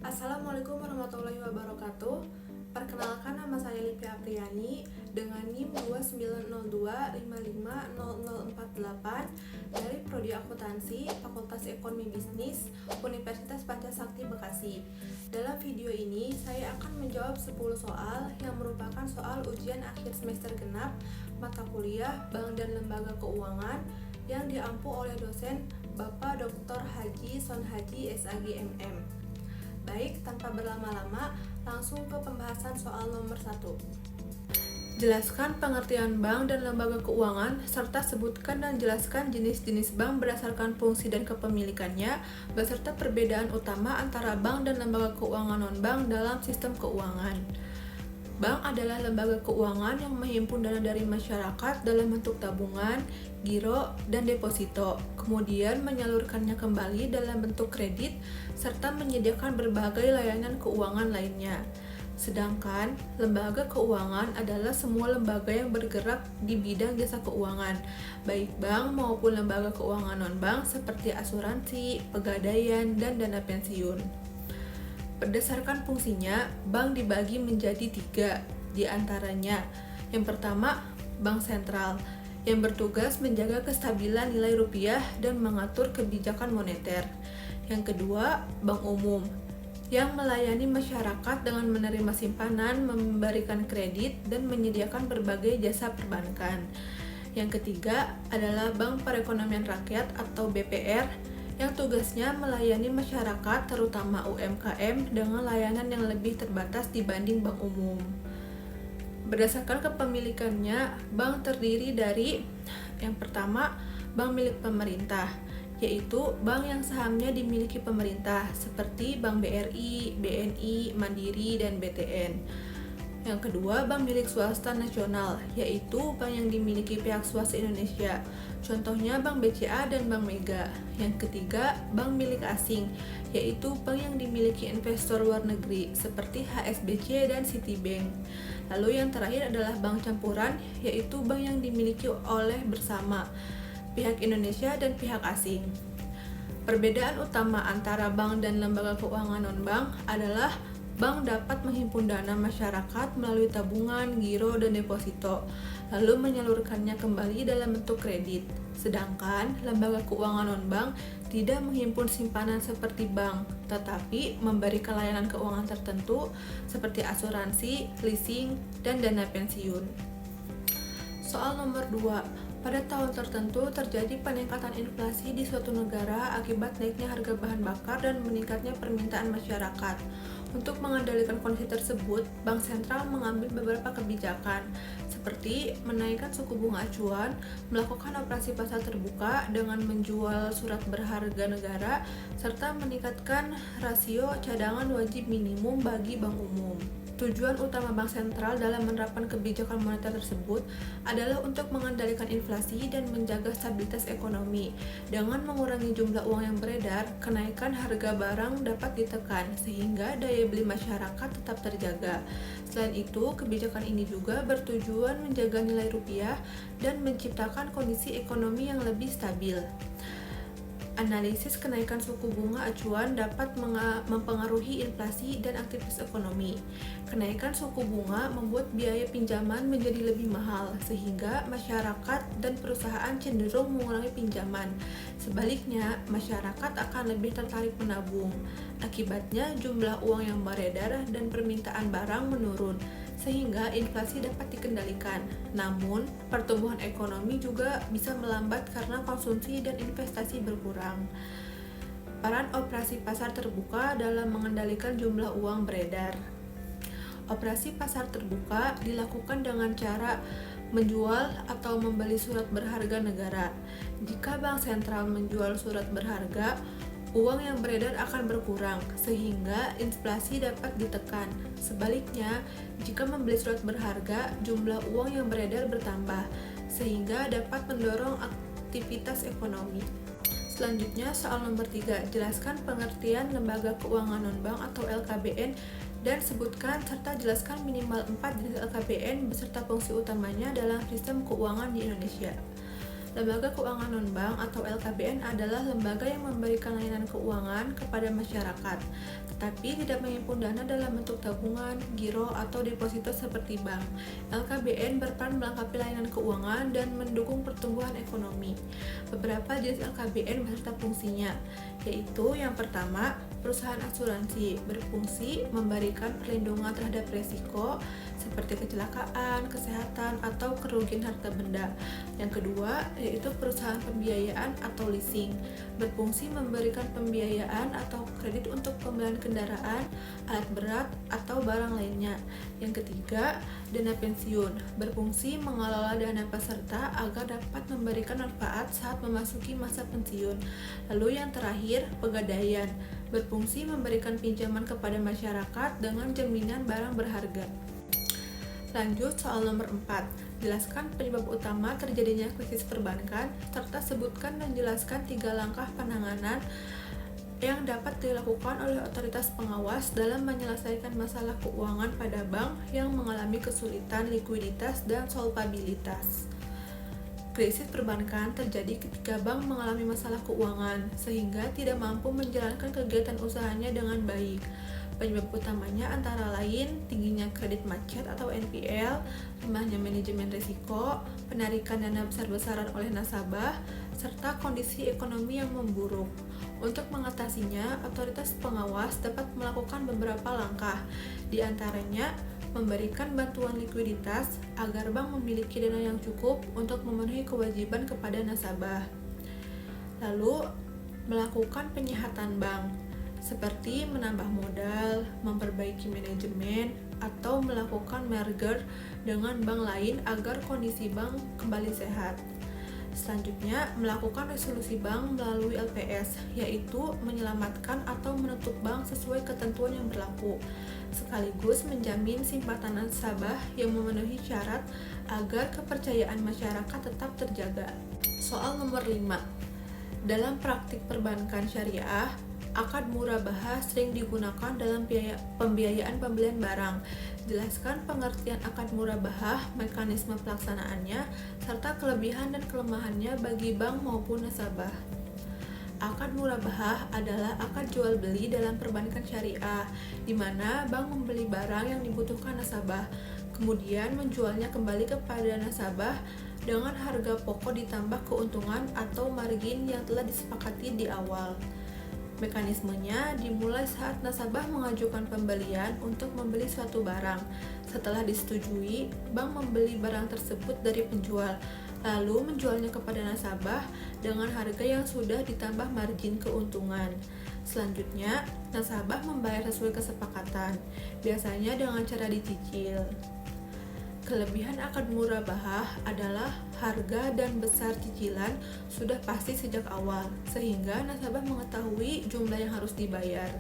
Assalamualaikum warahmatullahi wabarakatuh. Perkenalkan, nama saya Livia Apriani dengan NIM 2902550048 dari Prodi Akuntansi Fakultas Ekonomi Bisnis Universitas Pancasakti Bekasi. Dalam video ini saya akan menjawab 10 soal yang merupakan soal ujian akhir semester genap mata kuliah Bank dan Lembaga Keuangan yang diampu oleh dosen Bapak Dr. Haji Sonhaji SAG MM. Baik, tanpa berlama-lama, langsung ke pembahasan soal nomor 1. Jelaskan pengertian bank dan lembaga keuangan, serta sebutkan dan jelaskan jenis-jenis bank berdasarkan fungsi dan kepemilikannya, beserta perbedaan utama antara bank dan lembaga keuangan non-bank dalam sistem keuangan. Bank adalah lembaga keuangan yang menghimpun dana dari masyarakat dalam bentuk tabungan, giro, dan deposito, kemudian menyalurkannya kembali dalam bentuk kredit, serta menyediakan berbagai layanan keuangan lainnya. Sedangkan lembaga keuangan adalah semua lembaga yang bergerak di bidang jasa keuangan, baik bank maupun lembaga keuangan non-bank seperti asuransi, pegadaian, dan dana pensiun. Berdasarkan fungsinya, bank dibagi menjadi 3 di antaranya. Yang pertama, bank sentral yang bertugas menjaga kestabilan nilai rupiah dan mengatur kebijakan moneter. Yang kedua, bank umum yang melayani masyarakat dengan menerima simpanan, memberikan kredit, dan menyediakan berbagai jasa perbankan. Yang ketiga adalah Bank Perekonomian Rakyat atau BPR yang tugasnya melayani masyarakat terutama UMKM dengan layanan yang lebih terbatas dibanding bank umum. Berdasarkan kepemilikannya, bank terdiri dari yang pertama, bank milik pemerintah, yaitu bank yang sahamnya dimiliki pemerintah seperti Bank BRI, BNI, Mandiri, dan BTN. Yang kedua, bank milik swasta nasional, yaitu bank yang dimiliki pihak swasta Indonesia. Contohnya Bank BCA dan Bank Mega. Yang ketiga, bank milik asing, yaitu bank yang dimiliki investor luar negeri seperti HSBC dan Citibank. Lalu yang terakhir adalah bank campuran, yaitu bank yang dimiliki oleh bersama pihak Indonesia dan pihak asing. Perbedaan utama antara bank dan lembaga keuangan non-bank adalah bank dapat menghimpun dana masyarakat melalui tabungan, giro, dan deposito, lalu menyalurkannya kembali dalam bentuk kredit. Sedangkan lembaga keuangan non-bank tidak menghimpun simpanan seperti bank, tetapi memberikan layanan keuangan tertentu seperti asuransi, leasing, dan dana pensiun. Soal nomor 2. Pada tahun tertentu terjadi peningkatan inflasi di suatu negara akibat naiknya harga bahan bakar dan meningkatnya permintaan masyarakat. Untuk mengendalikan kondisi tersebut, Bank Sentral mengambil beberapa kebijakan, seperti menaikkan suku bunga acuan, melakukan operasi pasar terbuka dengan menjual surat berharga negara, serta meningkatkan rasio cadangan wajib minimum bagi bank umum. Tujuan utama Bank Sentral dalam menerapkan kebijakan moneter tersebut adalah untuk mengendalikan inflasi dan menjaga stabilitas ekonomi. Dengan mengurangi jumlah uang yang beredar, kenaikan harga barang dapat ditekan sehingga daya beli masyarakat tetap terjaga. Selain itu, kebijakan ini juga bertujuan menjaga nilai rupiah dan menciptakan kondisi ekonomi yang lebih stabil. Analisis kenaikan suku bunga acuan dapat mempengaruhi inflasi dan aktivitas ekonomi. Kenaikan suku bunga membuat biaya pinjaman menjadi lebih mahal, sehingga masyarakat dan perusahaan cenderung mengurangi pinjaman. Sebaliknya, masyarakat akan lebih tertarik menabung. Akibatnya, jumlah uang yang beredar dan permintaan barang menurun, sehingga inflasi dapat dikendalikan. Namun, pertumbuhan ekonomi juga bisa melambat karena konsumsi dan investasi berkurang. Peran operasi pasar terbuka dalam mengendalikan jumlah uang beredar. Operasi pasar terbuka dilakukan dengan cara menjual atau membeli surat berharga negara. Jika Bank Sentral menjual surat berharga, uang yang beredar akan berkurang, sehingga inflasi dapat ditekan. Sebaliknya, jika membeli surat berharga, jumlah uang yang beredar bertambah, sehingga dapat mendorong aktivitas ekonomi. Selanjutnya, soal nomor 3. Jelaskan pengertian lembaga keuangan non-bank atau LKBN dan sebutkan serta jelaskan minimal 4 jenis LKBN beserta fungsi utamanya dalam sistem keuangan di Indonesia. Lembaga keuangan non-bank atau LKBN adalah lembaga yang memberikan layanan keuangan kepada masyarakat, tetapi tidak mengimpun dana dalam bentuk tabungan, giro, atau deposito seperti bank. LKBN berperan melengkapi layanan keuangan dan mendukung pertumbuhan ekonomi. Beberapa jenis LKBN beserta fungsinya, yaitu yang pertama, perusahaan asuransi berfungsi memberikan perlindungan terhadap risiko seperti kecelakaan, kesehatan, atau kerugian harta benda. Yang kedua, yaitu perusahaan pembiayaan atau leasing, berfungsi memberikan pembiayaan atau kredit untuk pembelian kendaraan, alat berat, atau barang lainnya. Yang ketiga, dana pensiun, berfungsi mengelola dana peserta agar dapat memberikan manfaat saat memasuki masa pensiun. Lalu yang terakhir, pegadaian, berfungsi memberikan pinjaman kepada masyarakat dengan jaminan barang berharga. Lanjut soal nomor 4. Jelaskan penyebab utama terjadinya krisis perbankan, serta sebutkan dan jelaskan 3 langkah penanganan yang dapat dilakukan oleh otoritas pengawas dalam menyelesaikan masalah keuangan pada bank yang mengalami kesulitan likuiditas dan solvabilitas. Krisis perbankan terjadi ketika bank mengalami masalah keuangan, sehingga tidak mampu menjalankan kegiatan usahanya dengan baik. Penyebab utamanya antara lain tingginya kredit macet atau NPL, lemahnya manajemen risiko, penarikan dana besar-besaran oleh nasabah, serta kondisi ekonomi yang memburuk. Untuk mengatasinya, otoritas pengawas dapat melakukan beberapa langkah, di antaranya memberikan bantuan likuiditas agar bank memiliki dana yang cukup untuk memenuhi kewajiban kepada nasabah. Lalu, melakukan penyehatan bank, seperti menambah modal, memperbaiki manajemen, atau melakukan merger dengan bank lain agar kondisi bank kembali sehat. Selanjutnya, melakukan resolusi bank melalui LPS, yaitu menyelamatkan atau menutup bank sesuai ketentuan yang berlaku, sekaligus menjamin simpanan nasabah yang memenuhi syarat agar kepercayaan masyarakat tetap terjaga. Soal nomor 5. Dalam praktik perbankan syariah, akad murabahah sering digunakan dalam pembiayaan pembelian barang. Jelaskan pengertian akad murabahah, mekanisme pelaksanaannya, serta kelebihan dan kelemahannya bagi bank maupun nasabah. Akad murabahah adalah akad jual beli dalam perbankan syariah, di mana bank membeli barang yang dibutuhkan nasabah, kemudian menjualnya kembali kepada nasabah dengan harga pokok ditambah keuntungan atau margin yang telah disepakati di awal. Mekanismenya dimulai saat nasabah mengajukan pembelian untuk membeli suatu barang. Setelah disetujui, bank membeli barang tersebut dari penjual, lalu menjualnya kepada nasabah dengan harga yang sudah ditambah margin keuntungan. Selanjutnya, nasabah membayar sesuai kesepakatan, biasanya dengan cara dicicil. Kelebihan akad murabahah adalah harga dan besar cicilan sudah pasti sejak awal, sehingga nasabah mengetahui jumlah yang harus dibayar.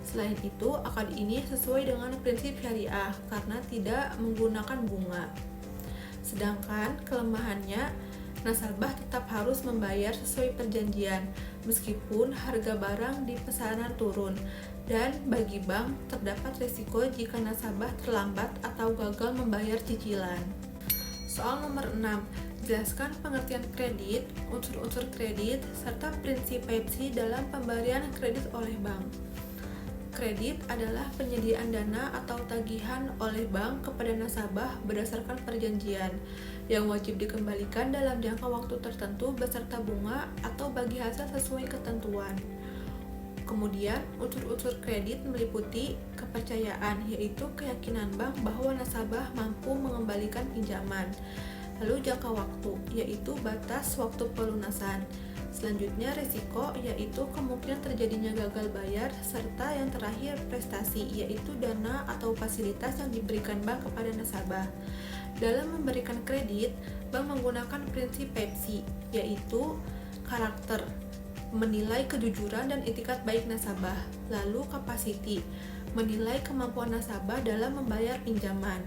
Selain itu, akad ini sesuai dengan prinsip syariah karena tidak menggunakan bunga. Sedangkan kelemahannya, nasabah tetap harus membayar sesuai perjanjian, meskipun harga barang di pesanan turun. Dan bagi bank, terdapat risiko jika nasabah terlambat atau gagal membayar cicilan. Soal nomor 6. Jelaskan pengertian kredit, unsur-unsur kredit, serta prinsip PEPSI dalam pemberian kredit oleh bank. Kredit adalah penyediaan dana atau tagihan oleh bank kepada nasabah berdasarkan perjanjian, yang wajib dikembalikan dalam jangka waktu tertentu beserta bunga atau bagi hasil sesuai ketentuan. Kemudian, unsur-unsur kredit meliputi kepercayaan, yaitu keyakinan bank bahwa nasabah mampu mengembalikan pinjaman. Lalu jangka waktu, yaitu batas waktu pelunasan. Selanjutnya risiko, yaitu kemungkinan terjadinya gagal bayar, serta yang terakhir prestasi, yaitu dana atau fasilitas yang diberikan bank kepada nasabah. Dalam memberikan kredit, bank menggunakan prinsip PEPSI, yaitu karakter, menilai kejujuran dan etikat baik nasabah. Lalu capacity, menilai kemampuan nasabah dalam membayar pinjaman.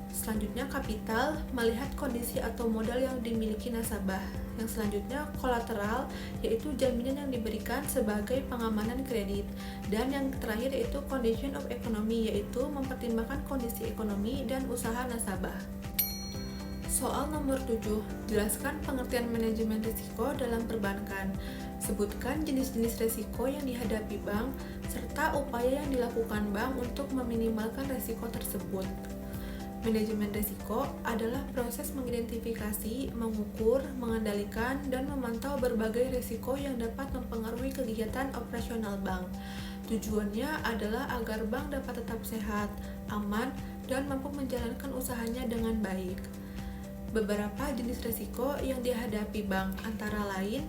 Selanjutnya kapital, melihat kondisi atau modal yang dimiliki nasabah. Yang selanjutnya kolateral, yaitu jaminan yang diberikan sebagai pengamanan kredit. Dan yang terakhir yaitu condition of economy, yaitu mempertimbangkan kondisi ekonomi dan usaha nasabah. Soal nomor 7, jelaskan pengertian manajemen risiko dalam perbankan. Sebutkan jenis-jenis risiko yang dihadapi bank, serta upaya yang dilakukan bank untuk meminimalkan risiko tersebut. Manajemen risiko adalah proses mengidentifikasi, mengukur, mengendalikan, dan memantau berbagai risiko yang dapat mempengaruhi kegiatan operasional bank. Tujuannya adalah agar bank dapat tetap sehat, aman, dan mampu menjalankan usahanya dengan baik. Beberapa jenis risiko yang dihadapi bank antara lain,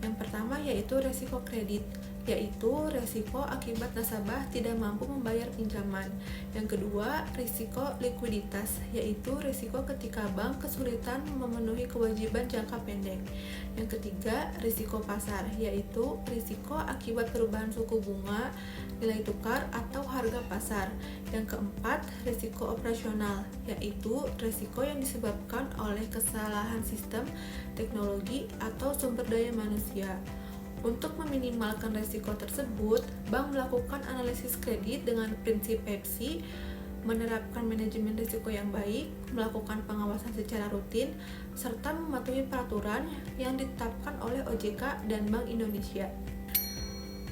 yang pertama yaitu risiko kredit, yaitu risiko akibat nasabah tidak mampu membayar pinjaman. Yang kedua, risiko likuiditas, yaitu risiko ketika bank kesulitan memenuhi kewajiban jangka pendek. Yang ketiga, risiko pasar, yaitu risiko akibat perubahan suku bunga, nilai tukar, atau harga pasar. Yang keempat, risiko operasional, yaitu risiko yang disebabkan oleh kesalahan sistem, teknologi, atau sumber daya manusia. Untuk meminimalkan risiko tersebut, bank melakukan analisis kredit dengan prinsip PEPSI, menerapkan manajemen risiko yang baik, melakukan pengawasan secara rutin, serta mematuhi peraturan yang ditetapkan oleh OJK dan Bank Indonesia.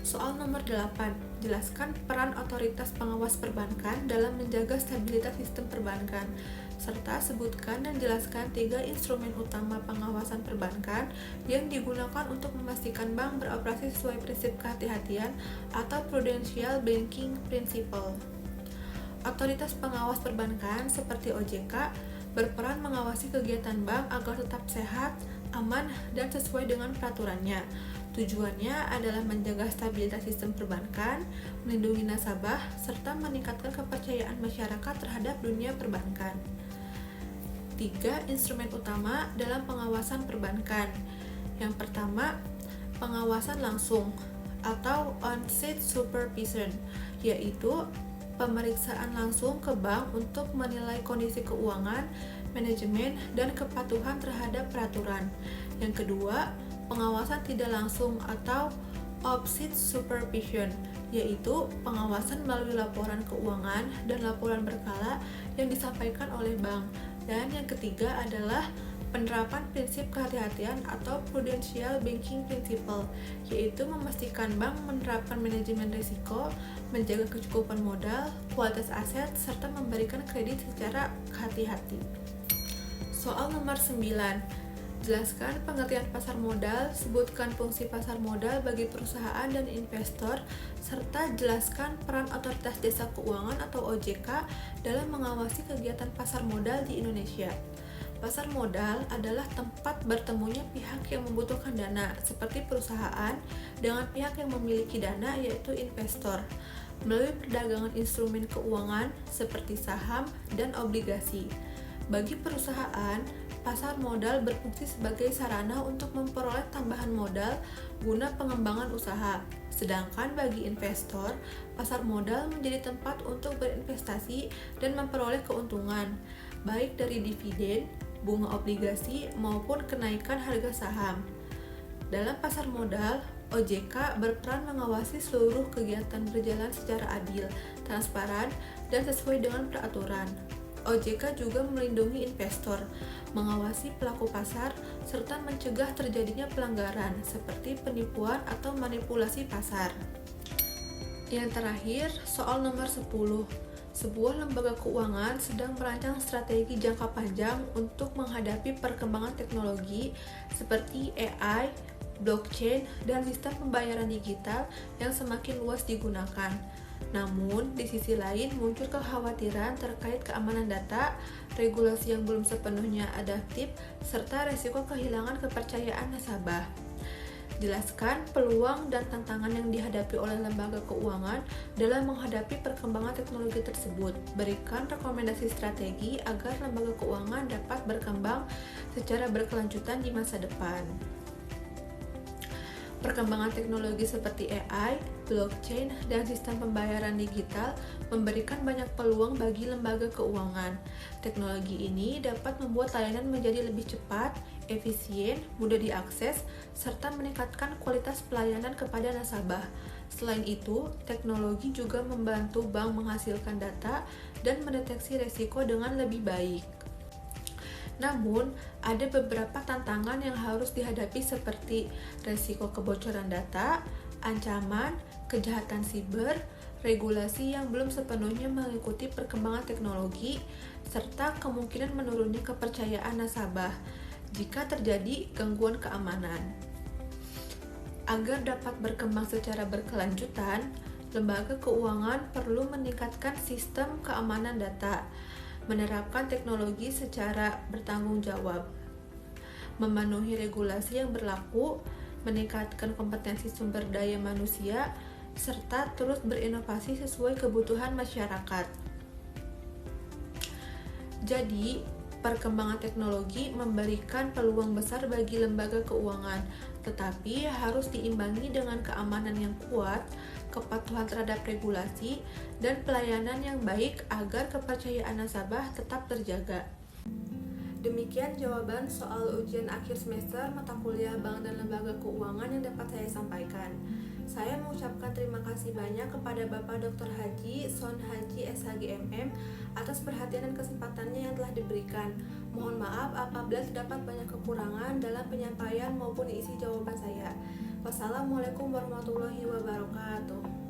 Soal nomor 8, jelaskan peran otoritas pengawas perbankan dalam menjaga stabilitas sistem perbankan, serta sebutkan dan jelaskan 3 instrumen utama pengawasan perbankan yang digunakan untuk memastikan bank beroperasi sesuai prinsip kehati-hatian atau Prudential Banking Principle. Otoritas pengawas perbankan seperti OJK berperan mengawasi kegiatan bank agar tetap sehat, aman, dan sesuai dengan peraturannya. Tujuannya adalah menjaga stabilitas sistem perbankan, melindungi nasabah, serta meningkatkan kepercayaan masyarakat terhadap dunia perbankan. 3 instrumen utama dalam pengawasan perbankan. Yang pertama, pengawasan langsung atau on-site supervision, yaitu pemeriksaan langsung ke bank untuk menilai kondisi keuangan, manajemen, dan kepatuhan terhadap peraturan. Yang kedua, pengawasan tidak langsung atau off-site supervision, yaitu pengawasan melalui laporan keuangan dan laporan berkala yang disampaikan oleh bank. Dan yang ketiga adalah penerapan prinsip kehati-hatian atau Prudential Banking Principle, yaitu memastikan bank menerapkan manajemen risiko, menjaga kecukupan modal, kualitas aset, serta memberikan kredit secara hati-hati. Soal nomor 9, jelaskan pengertian pasar modal, sebutkan fungsi pasar modal bagi perusahaan dan investor, serta jelaskan peran Otoritas Jasa Keuangan atau OJK dalam mengawasi kegiatan pasar modal di Indonesia. Pasar modal adalah tempat bertemunya pihak yang membutuhkan dana, seperti perusahaan, dengan pihak yang memiliki dana, yaitu investor, melalui perdagangan instrumen keuangan seperti saham dan obligasi. Bagi perusahaan, pasar modal berfungsi sebagai sarana untuk memperoleh tambahan modal guna pengembangan usaha. Sedangkan bagi investor, pasar modal menjadi tempat untuk berinvestasi dan memperoleh keuntungan, baik dari dividen, bunga obligasi, maupun kenaikan harga saham. Dalam pasar modal, OJK berperan mengawasi seluruh kegiatan berjalan secara adil, transparan, dan sesuai dengan peraturan. OJK juga melindungi investor, mengawasi pelaku pasar, serta mencegah terjadinya pelanggaran seperti penipuan atau manipulasi pasar. Yang terakhir, soal nomor 10. Sebuah lembaga keuangan sedang merancang strategi jangka panjang untuk menghadapi perkembangan teknologi seperti AI, blockchain, dan sistem pembayaran digital yang semakin luas digunakan. Namun, di sisi lain muncul kekhawatiran terkait keamanan data, regulasi yang belum sepenuhnya adaptif, serta risiko kehilangan kepercayaan nasabah. Jelaskan peluang dan tantangan yang dihadapi oleh lembaga keuangan dalam menghadapi perkembangan teknologi tersebut. Berikan rekomendasi strategi agar lembaga keuangan dapat berkembang secara berkelanjutan di masa depan. Perkembangan teknologi seperti AI, blockchain, dan sistem pembayaran digital memberikan banyak peluang bagi lembaga keuangan. Teknologi ini dapat membuat layanan menjadi lebih cepat, efisien, mudah diakses, serta meningkatkan kualitas pelayanan kepada nasabah. Selain itu, teknologi juga membantu bank menghasilkan data dan mendeteksi risiko dengan lebih baik. Namun, ada beberapa tantangan yang harus dihadapi seperti resiko kebocoran data, ancaman, kejahatan siber, regulasi yang belum sepenuhnya mengikuti perkembangan teknologi, serta kemungkinan menurunnya kepercayaan nasabah jika terjadi gangguan keamanan. Agar dapat berkembang secara berkelanjutan, lembaga keuangan perlu meningkatkan sistem keamanan data, menerapkan teknologi secara bertanggung jawab, memenuhi regulasi yang berlaku, meningkatkan kompetensi sumber daya manusia, serta terus berinovasi sesuai kebutuhan masyarakat. Jadi, perkembangan teknologi memberikan peluang besar bagi lembaga keuangan, tetapi harus diimbangi dengan keamanan yang kuat, kepatuhan terhadap regulasi, dan pelayanan yang baik agar kepercayaan nasabah tetap terjaga. Demikian jawaban soal ujian akhir semester mata kuliah Bank dan Lembaga Keuangan yang dapat saya sampaikan. Saya mengucapkan terima kasih banyak kepada Bapak Dr. Haji Son Haji SHGMM atas perhatian dan kesempatannya yang telah diberikan. Mohon maaf apabila terdapat banyak kekurangan dalam penyampaian maupun isi jawaban saya. Wassalamualaikum warahmatullahi wabarakatuh.